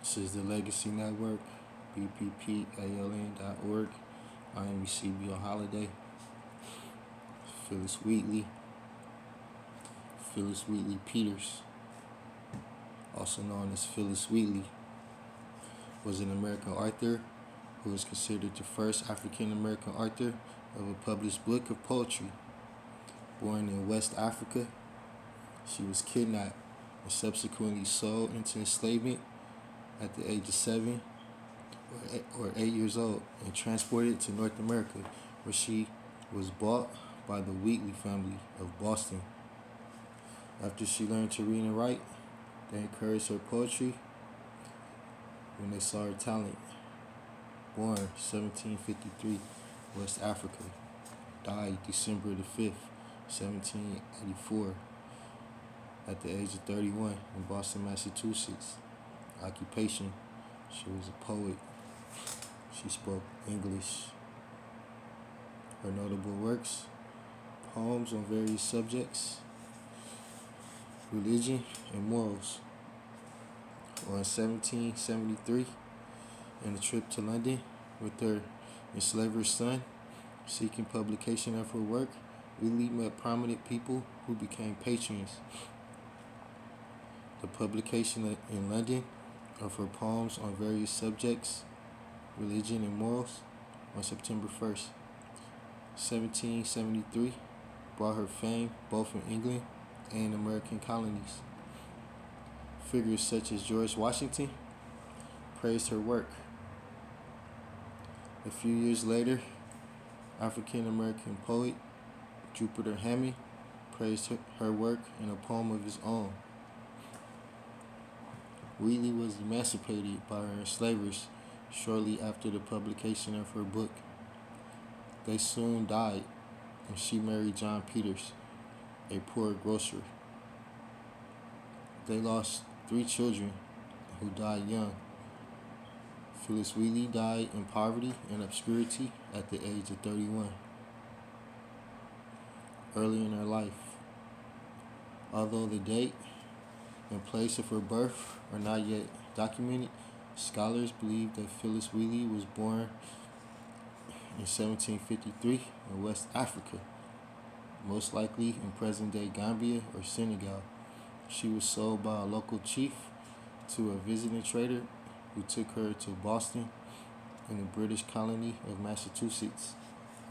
This is the Legacy Network, bppaln.org. I am Eseibio Holiday, Phillis Wheatley, Phillis Wheatley Peters, also known as Phillis Wheatley, was an American author who is considered the first African American author of a published book of poetry. Born in West Africa, she was kidnapped and subsequently sold into enslavement at the age of 7 or 8 years old and transported to North America, where she was bought by the Wheatley family of Boston. After she learned to read and write, they encouraged her poetry when they saw her talent. Born 1753, West Africa. Died December the 5th, 1784, at the age of 31 in Boston, Massachusetts. Occupation: she was a poet. She spoke English. Her notable works: poems on various subjects, religion, and morals. On 1773, in a trip to London with her enslaver's son, seeking publication of her work, Wheatley met prominent people who became patrons. The publication in London of her poems on various subjects, religion, and morals, on September 1st, 1773, brought her fame both in England and American colonies. Figures such as George Washington praised her work. A few years later, African American poet Jupiter Hammond praised her work in a poem of his own. Wheatley was emancipated by her enslavers shortly after the publication of her book. They soon died, and she married John Peters, a poor grocer. They lost 3 children who died young. Phillis Wheatley died in poverty and obscurity at the age of 31. Early in her life, although the date and place of her birth are not yet documented, scholars believe that Phillis Wheatley was born in 1753 in West Africa, most likely in present-day Gambia or Senegal. She was sold by a local chief to a visiting trader who took her to Boston in the British colony of Massachusetts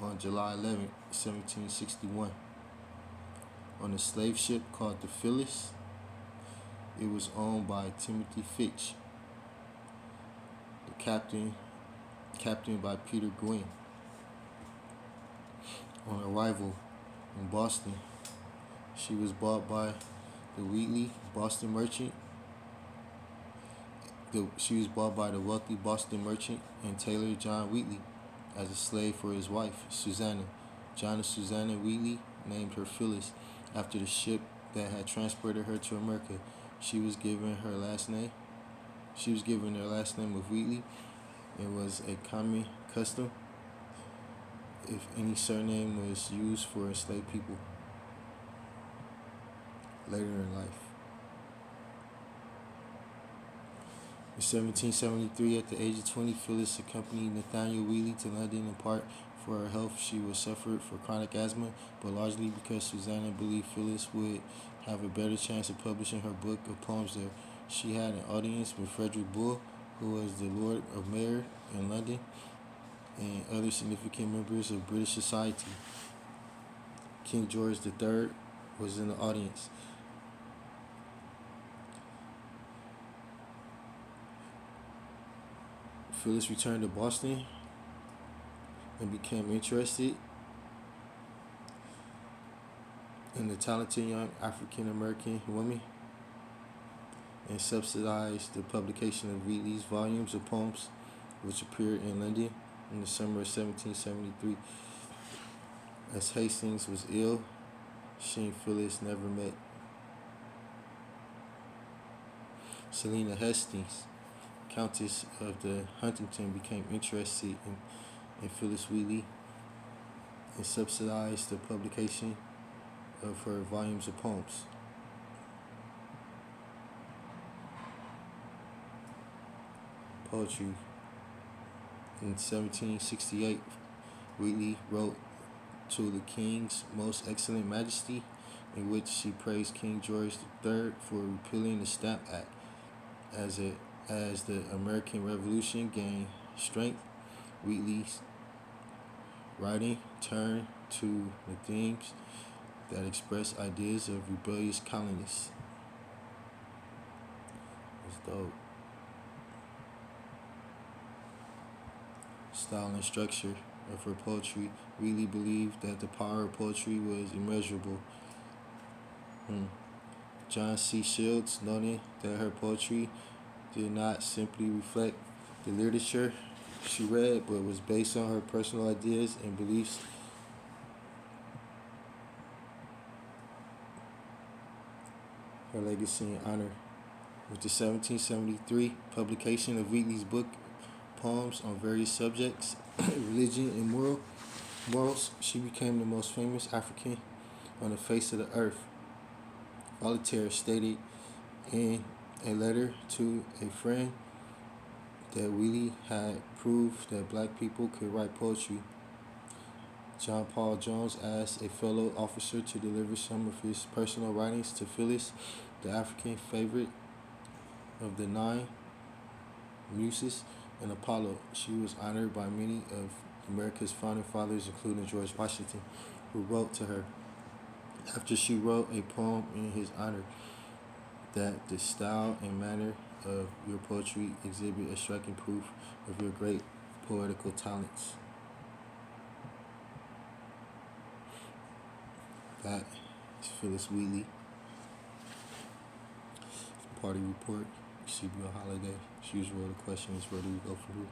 on July 11, 1761. On a slave ship called the Phillis. It was owned by Timothy Fitch, the captained by Peter Gwynn. On arrival in Boston, she was bought by the Wheatley Boston merchant. She was bought by the wealthy Boston merchant and tailor John Wheatley as a slave for his wife, Susanna. John and Susanna Wheatley named her Phillis after the ship that had transported her to America. She was given her last name. She was given her last name of Wheatley. It was a common custom if any surname was used for enslaved people later in life. In 1773, at the age of 20, Phillis accompanied Nathaniel Wheatley to London in part for her health. She was suffered from chronic asthma, but largely because Susanna believed Phillis would have a better chance of publishing her book of poems there. She had an audience with Frederick Bull, who was the Lord of Mayor in London, and other significant members of British society. King George III was in the audience. Phillis returned to Boston and became interested in the talented young African American woman and subsidized the publication of Wheatley's volumes of poems, which appeared in London in the summer of 1773. As Hastings was ill, she and Phillis never met. Selina Hastings, Countess of the Huntington, became interested in Phillis Wheatley and subsidized the publication of her volumes of poems. poetry. In 1768, Wheatley wrote to the King's Most Excellent Majesty, in which she praised King George III for repealing the Stamp Act. As the American Revolution gained strength, Wheatley's writing turned to the themes that express ideas of rebellious colonists. It's dope. Style and structure of her poetry. Wheatley believed that the power of poetry was immeasurable. John C. Shields noted that her poetry did not simply reflect the literature she read, but was based on her personal ideas and beliefs. Her legacy and honor. With the 1773 publication of Wheatley's book, Poems on Various Subjects, Religion and Morals, she became the most famous African on the face of the earth. Voltaire stated in a letter to a friend that Wheatley had proved that black people could write poetry. John Paul Jones asked a fellow officer to deliver some of his personal writings to Phillis, the African favorite of the 9 Muses and Apollo. She was honored by many of America's founding fathers, including George Washington, who wrote to her after she wrote a poem in his honor that the style and manner of your poetry exhibit a striking proof of your great poetical talents. That is Phillis Wheatley. Party report. Eseibio holiday. As usual, the question is, where do we go from here?